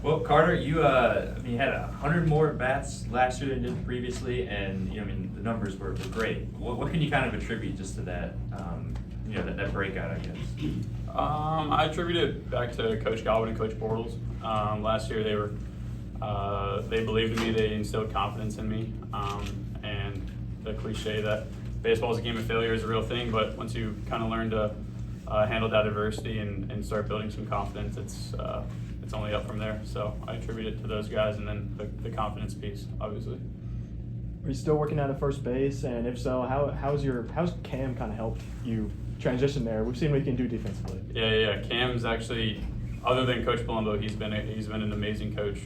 Well, Carter, you you had 100 more bats last year than you did previously, and the numbers were great. What can you kind of attribute just to that, that breakout, I guess? I attribute it back to Coach Godwin and Coach Bortles. Last year they believed in me, they instilled confidence in me, and the cliche that baseball is a game of failure is a real thing, but once you kind of learn to handle that adversity and start building some confidence, it's only up from there. So I attribute it to those guys, and then the confidence piece, obviously. Are you still working out at first base? And if so, how's Cam kind of helped you transition there? We've seen what he can do defensively. Yeah. Cam's actually, other than Coach Palumbo, he's been an amazing coach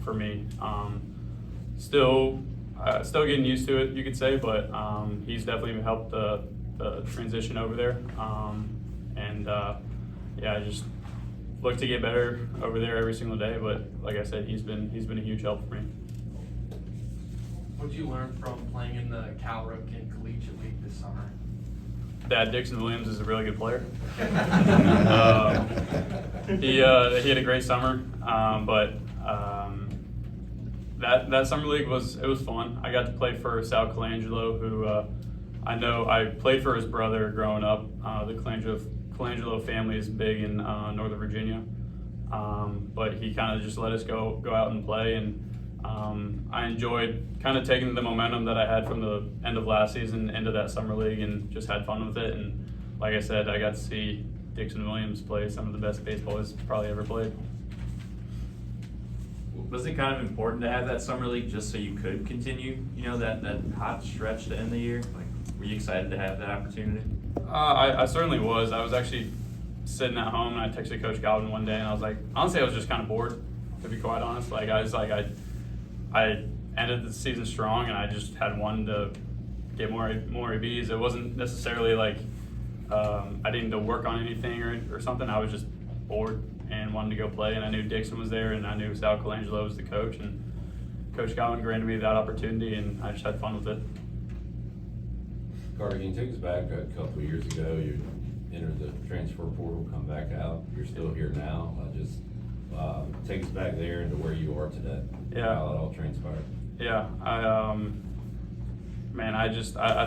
for me. Still getting used to it, you could say, but he's definitely helped the transition over there. I just look to get better over there every single day. But like I said, he's been a huge help for me. What did you learn from playing in the Cal Ripken Collegiate League this summer? That Dixon Williams is a really good player. He had a great summer, but that summer league was fun. I got to play for Sal Colangelo, who I played for his brother growing up. The Colangelo family is big in Northern Virginia, but he kind of just let us go out and play, and I enjoyed kind of taking the momentum that I had from the end of last season into that summer league and just had fun with it. And like I said, I got to see Dixon Williams play some of the best baseball he's probably ever played. Was it kind of important to have that summer league just so you could continue, that hot stretch to end the year? Like, were you excited to have that opportunity? I certainly was. I was actually sitting at home and I texted Coach Godwin one day and I was like, honestly, I was just kind of bored, to be quite honest. Like, I ended the season strong and I just had wanted to get more ABs. It wasn't necessarily like I didn't need to work on anything or something. I was just bored and wanted to go play, and I knew Dixon was there and I knew Sal Colangelo was the coach, and Coach Godwin granted me that opportunity and I just had fun with it. Carter, can you take us back a couple of years ago? You entered the transfer portal, come back out. You're still here now. Take us back there into where you are today. Yeah. How it all transpired. Yeah. I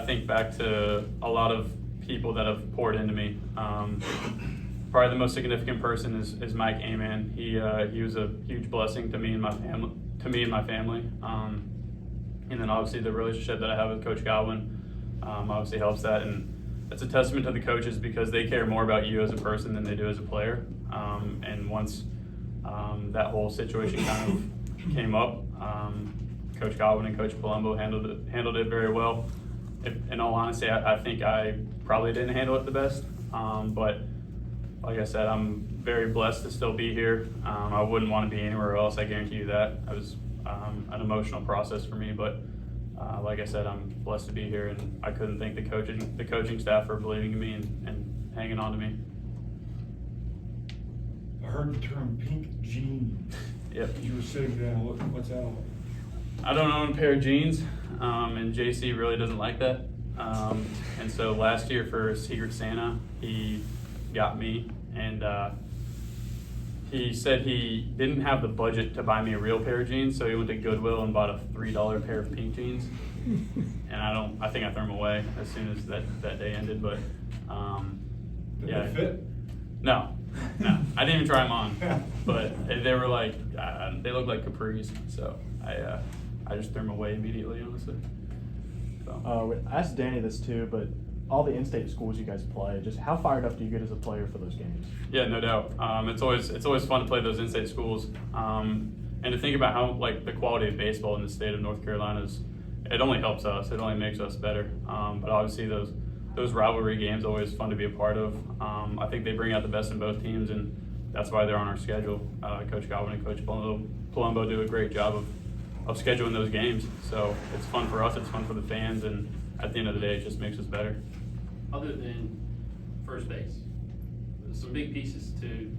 think back to a lot of people that have poured into me. Probably the most significant person is Mike Aman. He was a huge blessing to me and my family. And then obviously the relationship that I have with Coach Godwin obviously helps that, and it's a testament to the coaches because they care more about you as a person than they do as a player. And once that whole situation kind of came up, Coach Godwin and Coach Palumbo handled it very well. In all honesty, I think I probably didn't handle it the best, but like I said, I'm very blessed to still be here. I wouldn't want to be anywhere else, I guarantee you that. It was an emotional process for me, but like I said, I'm blessed to be here, and I couldn't thank the coaching staff for believing in me and hanging on to me. I heard the term pink jeans. Yep. You were sitting down, what's that all? I don't own a pair of jeans, and JC really doesn't like that. And so last year for Secret Santa, he got me, and he said he didn't have the budget to buy me a real pair of jeans, so he went to Goodwill and bought a $3 pair of pink jeans. And I think I threw them away as soon as that day ended, but Did yeah. they fit? No, I didn't even try them on, but they were like, they looked like capris, so I just threw them away immediately, honestly. So. I asked Danny this too, but all the in-state schools you guys play, just how fired up do you get as a player for those games? Yeah, no doubt. It's always fun to play those in-state schools, and to think about how the quality of baseball in the state of North Carolina is. It only helps us. It only makes us better. But obviously those rivalry games are always fun to be a part of. I think they bring out the best in both teams, and that's why they're on our schedule. Coach Godwin and Coach Palumbo do a great job of scheduling those games. So it's fun for us. It's fun for the fans, and at the end of the day, it just makes us better. Other than first base, some big pieces to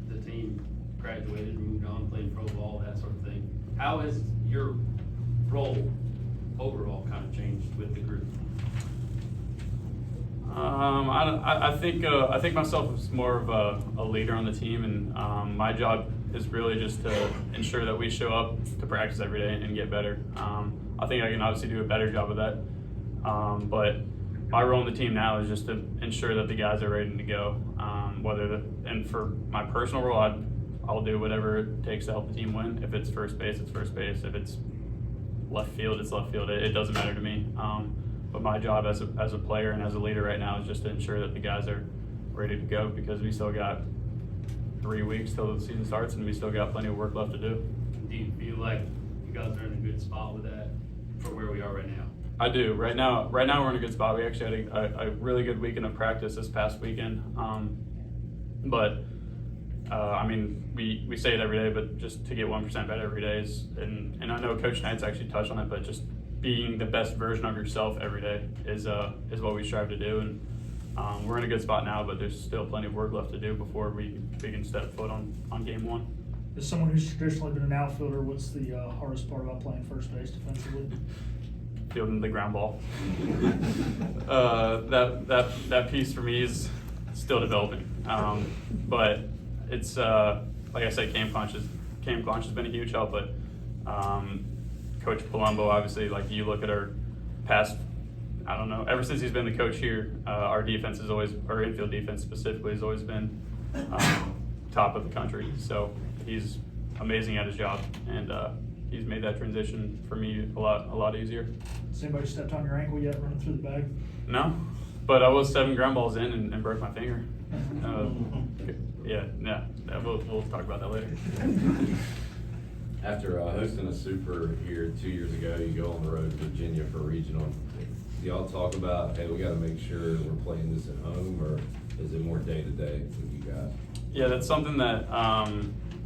the team graduated, moved on, played pro ball, that sort of thing. How has your role overall kind of changed with the group? I think myself as more of a leader on the team, and my job is really just to ensure that we show up to practice every day and get better. I think I can obviously do a better job of that, but my role in the team now is just to ensure that the guys are ready to go. And for my personal role, I'll do whatever it takes to help the team win. If it's first base, it's first base. If it's left field, it's left field. It doesn't matter to me. But my job as a player and as a leader right now is just to ensure that the guys are ready to go, because we still got 3 weeks till the season starts and we still got plenty of work left to do. Do you feel like you guys are in a good spot with that for where we are right now? I do. Right now we're in a good spot. We actually had a really good weekend of practice this past weekend. I mean, we say it every day, but just to get 1% better every day is, and I know Coach Knight's actually touched on it, but just being the best version of yourself every day is what we strive to do. And we're in a good spot now, but there's still plenty of work left to do before we can step foot on game one. As someone who's traditionally been an outfielder, what's the hardest part about playing first base defensively? Fielding the ground ball. That piece for me is still developing. But it's like I said, Cam Clunch has been a huge help. But Coach Palumbo, obviously, like you look at our past, I don't know, ever since he's been the coach here, our defense is always, our infield defense specifically, has always been top of the country. So he's amazing at his job, and he's made that transition for me a lot easier. Has anybody stepped on your ankle yet running through the bag? No, but I was 7 ground balls in and broke my finger. We'll talk about that later. After hosting a super here 2 years ago, you go on the road to Virginia for regional. Do y'all talk about, hey, we got to make sure we're playing this at home, or is it more day-to-day with you guys? Yeah, that's something that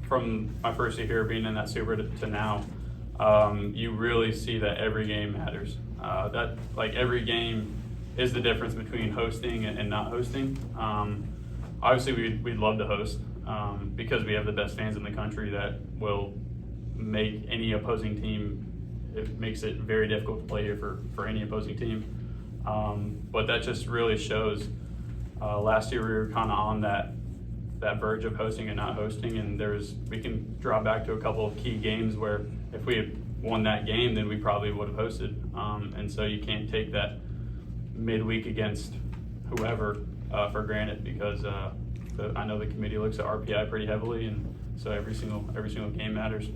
from my first year here, being in that super to now, you really see that every game matters. That like every game is the difference between hosting and not hosting. Obviously, we'd love to host because we have the best fans in the country that will make any opposing team. It makes it very difficult to play here for any opposing team. But that just really shows. Last year we were kind of on that verge of hosting and not hosting, and we can draw back to a couple of key games where if we had won that game, then we probably would have hosted. And so you can't take that midweek against whoever for granted, because I know the committee looks at RPI pretty heavily, and so every single game matters.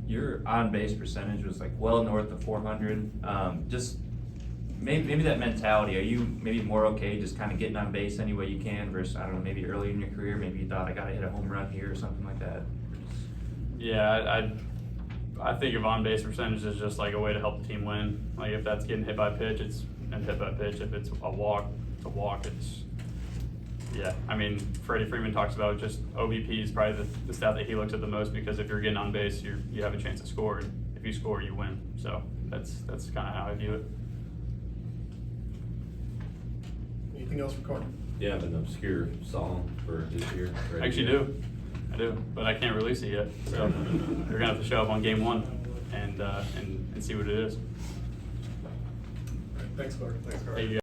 Your on-base percentage was like well north of 400. Just maybe that mentality, are you maybe more okay just kind of getting on base any way you can versus, I don't know, maybe early in your career, maybe you thought I got to hit a home run here or something like that? Yeah, I think of on-base percentage as just like a way to help the team win. Like if that's getting hit by pitch, it's hit by pitch. If it's a walk, it's a walk. Yeah, I mean, Freddie Freeman talks about just OBP is probably the stat that he looks at the most, because if you're getting on base, you have a chance to score, and if you score, you win. So that's kind of how I view it. Anything else for Carter? Do you have an obscure song for this year? I actually do. I do, but I can't release it yet. So you're gonna have to show up on game one and see what it is. Thanks, Carter. Hey,